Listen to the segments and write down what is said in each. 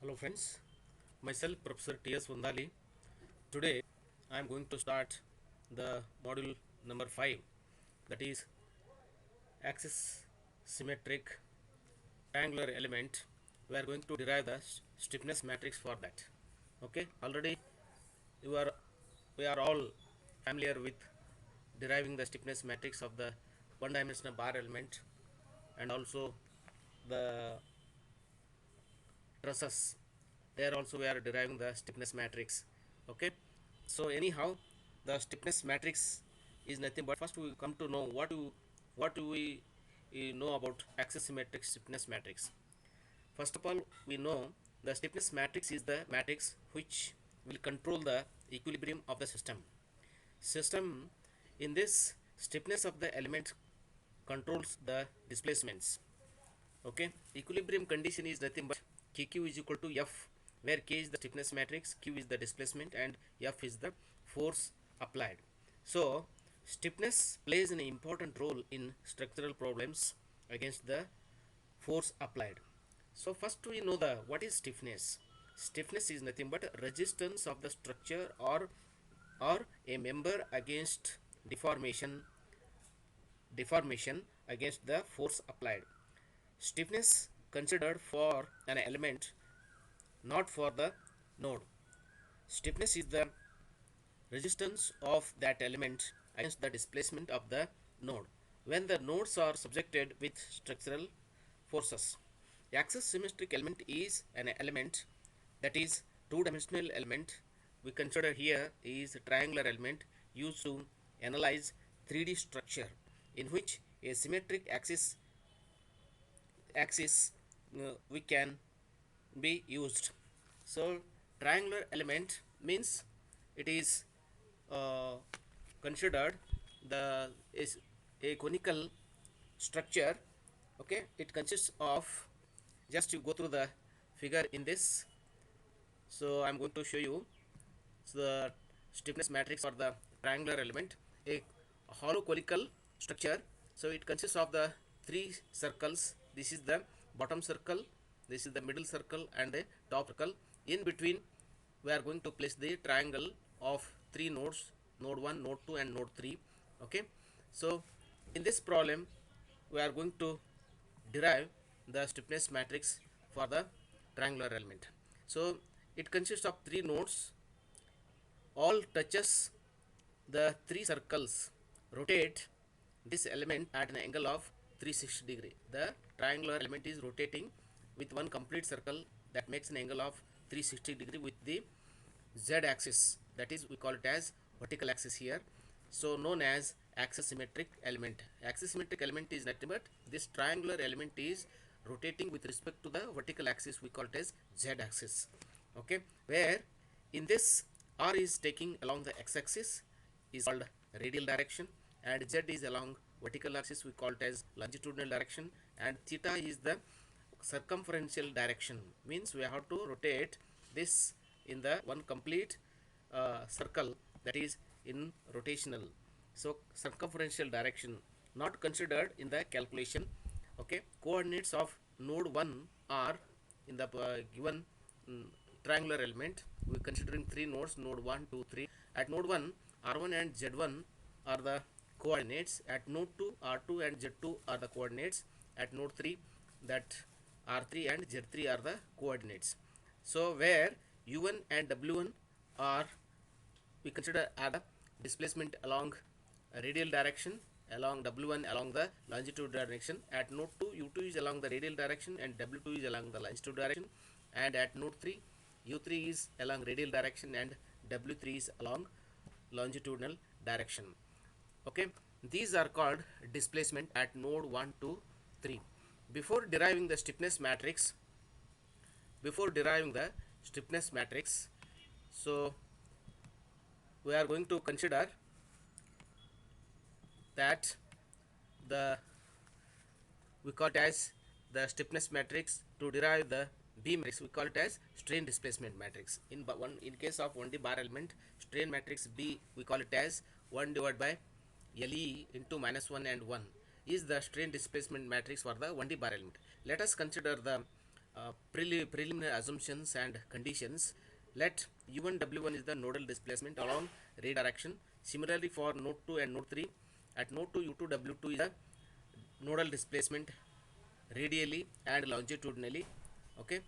Hello friends, myself Professor T.S. Vundali. Today I am going to start the module number 5, that is axis symmetric triangular element. We are going to derive the stiffness matrix for that. Okay, already you are we are all familiar with deriving the stiffness matrix of the one dimensional bar element, and also the trusses. There also we are deriving the stiffness matrix. Okay, so anyhow the stiffness matrix is nothing but, first we come to know what do we know about axisymmetric stiffness matrix. First of all, we know the stiffness matrix is the matrix which will control the equilibrium of the system. In this, stiffness of the element controls the displacements. Okay, equilibrium condition is nothing but kq is equal to f, where k is the stiffness matrix, q is the displacement, and f is the force applied. So stiffness plays an important role in structural problems against the force applied. So first we know the what is stiffness. Stiffness is nothing but resistance of the structure or a member against deformation against the force applied. Stiffness considered for an element, not for the node. Stiffness is the resistance of that element against the displacement of the node when the nodes are subjected with structural forces. The axis symmetric element is an element, that is two-dimensional element. We consider here is a triangular element used to analyze 3D structure in which a symmetric axis we can be used. So triangular element means it is uh, considered the is a conical structure. Okay, it consists of, just you go through the figure in this. So I'm going to show you the stiffness matrix for the triangular element, a hollow conical structure. So it consists of the three circles. This is the bottom circle, this is the middle circle, and the top circle. In between we are going to place the triangle of three nodes, node 1, node 2, and node 3. Okay, so in this problem we are going to derive the stiffness matrix for the triangular element. So it consists of three nodes, all touches the three circles, rotate this element at an angle of 360 degree. The triangular element is rotating with one complete circle that makes an angle of 360 degree with the z axis, that is we call it as vertical axis here, so known as axis symmetric element. Axis symmetric element is nothing but this triangular element is rotating with respect to the vertical axis, we call it as z axis. Okay, where in this r is taking along the x-axis is called radial direction, and z is along vertical axis, we call it as longitudinal direction, and theta is the circumferential direction, means we have to rotate this in the one complete circle, that is in rotational. So circumferential direction not considered in the calculation. Okay, coordinates of node 1 are in the given triangular element. We are considering three nodes, node 1, 2, 3. At node 1, r1 and z1 are the coordinates. At node 2, r2 and z2 are the coordinates. At node 3, that r3 and z3 are the coordinates. So where u1 and w1 are, we consider as the displacement along a radial direction, along w1 along the longitude direction. At node 2, u2 is along the radial direction and w2 is along the longitude direction, and at node 3, u3 is along radial direction and w3 is along longitudinal direction. Okay, these are called displacement at node 1 to 3. Before deriving the stiffness matrix, before deriving the stiffness matrix, so we are going to consider that the, we call it as the stiffness matrix. To derive the B matrix, we call it as strain displacement matrix. In case of 1D bar element, strain matrix B, we call it as 1 divided by LE into minus 1 and 1 is the strain displacement matrix for the 1D bar element. Let us consider the preliminary assumptions and conditions. Let U1 W1 is the nodal displacement along ray direction. Similarly for node 2 and node 3, at node 2 U2 W2 is the nodal displacement radially and longitudinally. Okay,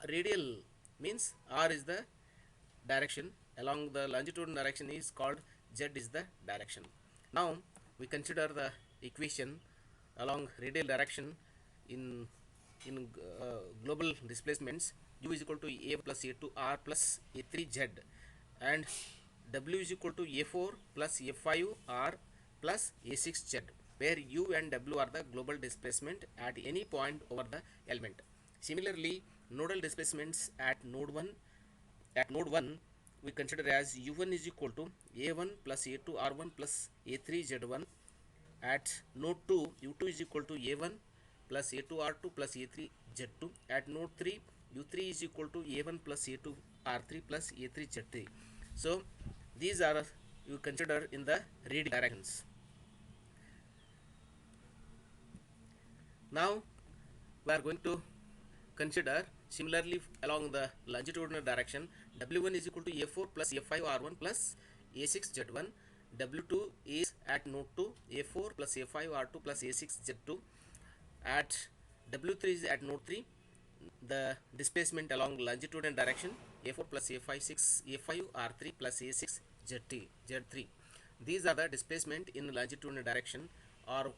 radial means R is the direction, along the longitudinal direction is called Z is the direction. Now we consider the equation along radial direction in global displacements. U is equal to A plus A2 R plus A3 Z, and W is equal to A4 plus A5 R plus A6 Z, where U and W are the global displacement at any point over the element. Similarly, nodal displacements at node 1 we consider as U1 is equal to A1 plus A2 R1 plus A3 Z1. At node 2, U2 is equal to A1 plus A2 R2 plus A3 Z2. At node 3, U3 is equal to A1 plus A2 R3 plus A3 Z3. So these are you consider in the radial directions. Now we are going to consider similarly along the longitudinal direction. W1 is equal to A4 plus A5 R1 plus A6 Z1. W2 is at node 2 A4 plus A5 R2 plus A6 Z2. At W3 is at node 3, the displacement along longitudinal direction A4 plus A5 R3 plus A6 Z3. These are the displacement in longitudinal direction or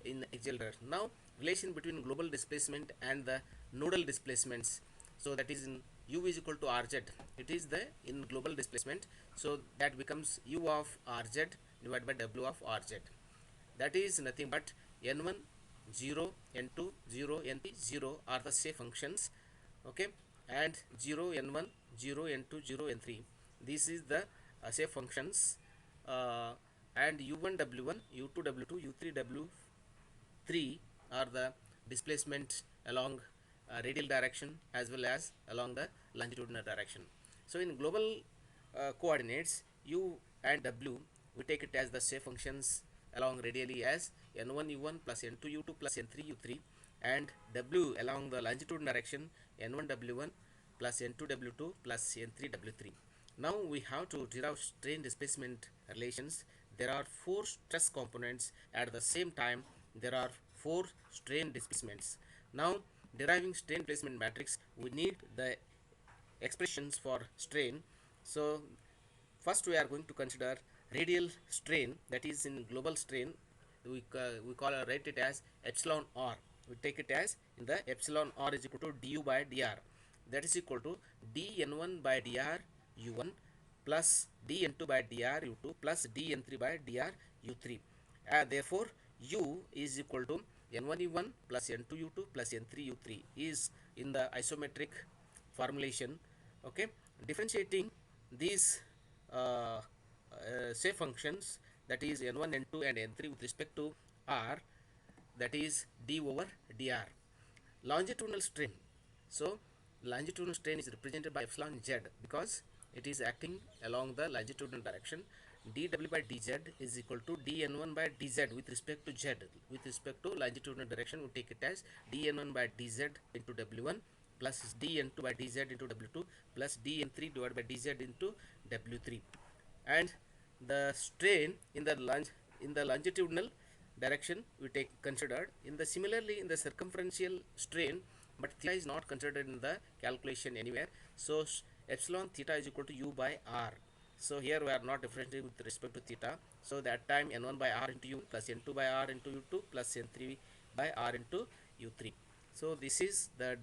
in axial direction. Now relation between global displacement and the nodal displacements. So that is in U is equal to RZ. It is the in global displacement. So that becomes U of RZ divided by W of RZ. That is nothing but N1 0, N2 0, N3 0 are the shape functions. Okay, and 0 N1 0, N2 0, N3. This is the shape functions, and U1 W1, U2 W2, U3 W3 are the displacement along radial direction as well as along the longitudinal direction. So in global coordinates, U and W, we take it as the shape functions along radially as N1 U1 plus N2 U2 plus N3 U3, and W along the longitudinal direction N1 W1 plus N2 W2 plus N3 W3. Now we have to derive strain displacement relations. There are 4 stress components. At the same time, there are 4 strain displacements. Now deriving strain displacement matrix, we need the expressions for strain. So first we are going to consider radial strain, that is in global strain we write it as epsilon r. We take it as in the epsilon r is equal to du by dr, that is equal to dn1 by dr u1 plus dn2 by dr u2 plus dn3 by dr u3. Therefore u is equal to n1 u1 plus n2 u2 plus n3 u3 is in the isometric formulation. Okay, differentiating these shape functions, that is n1 n2 and n3 with respect to r, that is d over dr. Longitudinal strain, so longitudinal strain is represented by epsilon z because it is acting along the longitudinal direction. Dw by dz is equal to dn1 by dz with respect to z. With respect to longitudinal direction, we take it as dn1 by dz into w1 plus dn2 by dz into w2 plus dn3 divided by dz into w3. And the strain in the longitudinal direction we take considered in the similarly in the circumferential strain, but theta is not considered in the calculation anywhere. So epsilon theta is equal to u by r. So here we are not differentiating with respect to theta. So that time n1 by r into u plus n2 by r into u2 plus n3 by r into u3. So this is the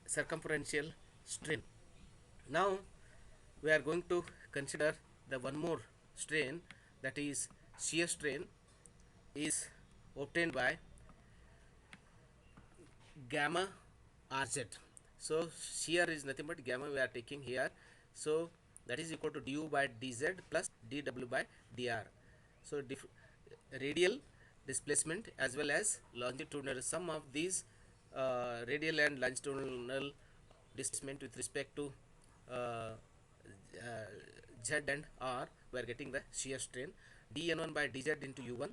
circumferential strain. Now we are going to consider the one more strain, that is shear strain is obtained by gamma rz. So shear is nothing but gamma we are taking here. So that is equal to du by dz plus dw by dr. So radial displacement as well as longitudinal, sum of these radial and longitudinal displacement with respect to uh, z and r, we are getting the shear strain dn1 by dz into u1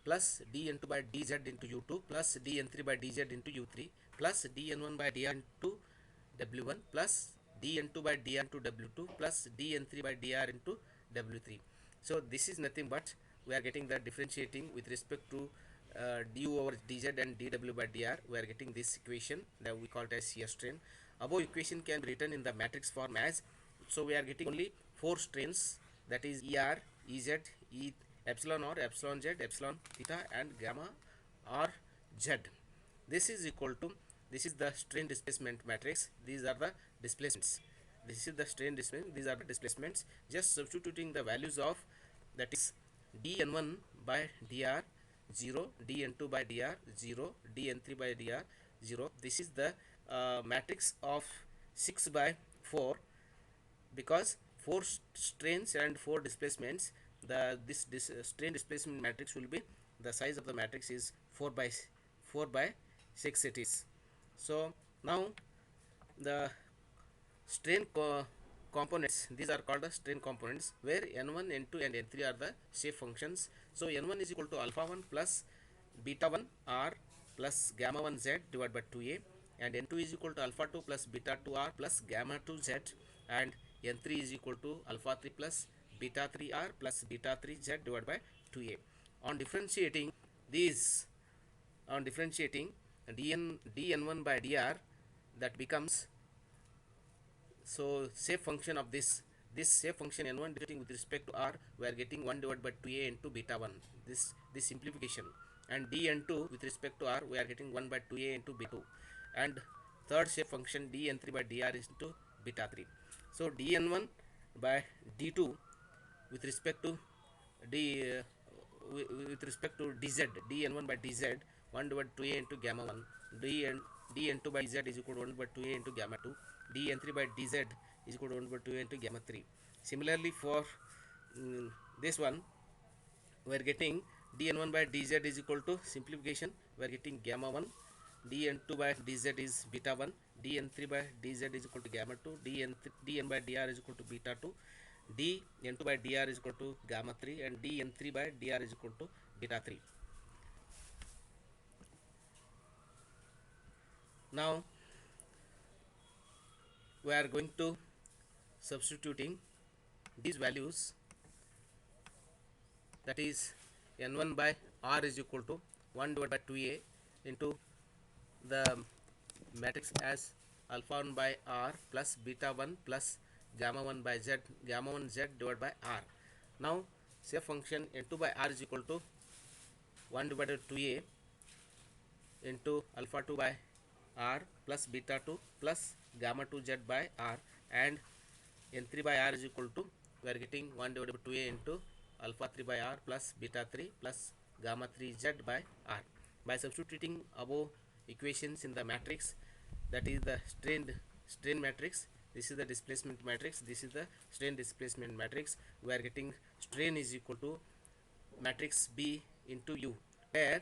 plus dn2 by dz into u2 plus dn3 by dz into u3 plus dn1 by dr into w1 plus dn2 by dr into w2 plus dn3 by dr into w3. So this is nothing but we are getting the differentiating with respect to du over dz and dw by dr. We are getting this equation that we call it as shear strain. Above equation can be written in the matrix form as, so we are getting only four strains, that is er, ez, epsilon or epsilon z, epsilon theta and gamma or z. This is equal to, this is the strain displacement matrix, these are the displacements, this is the strain displacement, these are the displacements. Just substituting the values of, that is dn1 by dr 0, dn2 by dr 0, dn3 by dr 0. This is the matrix of 6 by 4, because 4 strains and 4 displacements, the this strain displacement matrix will be, the size of the matrix is 4 by 6 it is. So now the strain components, these are called the strain components, where n1, n2 and n3 are the shape functions. So n1 is equal to alpha 1 plus beta 1 r plus gamma 1 z divided by 2a, and n2 is equal to alpha 2 plus beta 2 r plus gamma 2 z, and n3 is equal to alpha 3 plus beta 3 r plus beta 3 z divided by 2a. On differentiating these, on differentiating dn1 by dr, that becomes, so shape function of this shape function n1 differentiating with respect to r, we are getting 1 divided by 2a into beta 1, this simplification, and dn2 with respect to r, we are getting 1 by 2a into beta 2, and third shape function dn3 by dr is into beta 3. So dn1 by d2 with respect to d with respect to dz, dn1 by dz 1 divided 2a into gamma 1, dn2 by z is equal to 1 by 2a into gamma 2, dn3 by dz is equal to 1 by 2a into gamma 3. Similarly for this one, we are getting dn1 by dz is equal to, simplification, we are getting gamma 1, dn2 by dz is beta 1, dn3 by dz is equal to gamma 2, dn by dr is equal to beta 2, dn2 by dr is equal to gamma 3, and dn3 by dr is equal to beta 3. Now we are going to substituting these values, that is n1 by r is equal to 1 divided by 2a into the matrix as alpha 1 by r plus beta 1 plus gamma 1 by z, gamma 1 z divided by r. Now shape function n2 by r is equal to 1 divided by 2a into alpha 2 by r plus beta 2 plus gamma 2 z by r, and n3 by r is equal to, we are getting 1 divided by 2a into alpha 3 by r plus beta 3 plus gamma 3 z by r. By substituting above equations in the matrix, that is the strain matrix, this is the displacement matrix, this is the strain displacement matrix, we are getting strain is equal to matrix B into U, where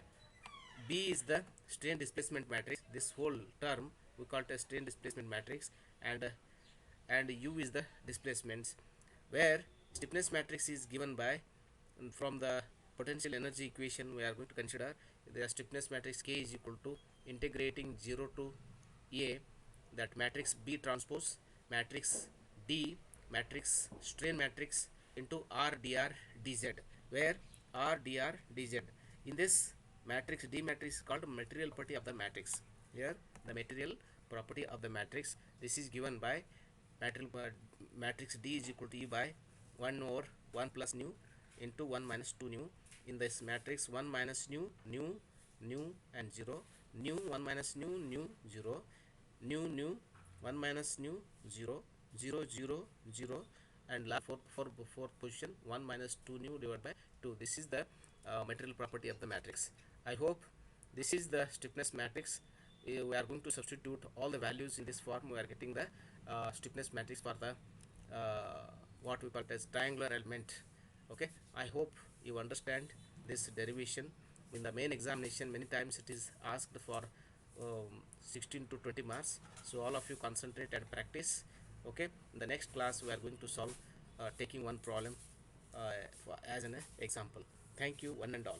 B is the strain displacement matrix, this whole term we call it a strain displacement matrix, and U is the displacements, where stiffness matrix is given by, from the potential energy equation we are going to consider, the stiffness matrix K is equal to integrating 0 to A, that matrix B transpose matrix D matrix strain matrix into R dr dz, where R dr dz, in this matrix D matrix is called material property of the matrix. Here the material property of the matrix, this is given by matrix D is equal to E by 1 over 1 plus nu into 1 minus 2 nu. In this matrix 1 minus nu, and 0, nu 1 minus nu, 0, nu 1 minus nu, 0, 0, 0, 0, and last for position 1 minus 2 nu divided by 2. This is the material property of the matrix. I hope this is the stiffness matrix. We are going to substitute all the values in this form. We are getting the stiffness matrix for the what we call as triangular element. Okay, I hope you understand this derivation. In the main examination many times it is asked for 16 to 20 marks, so all of you concentrate and practice. Okay, in the next class we are going to solve taking one problem as an example. Thank you one and all.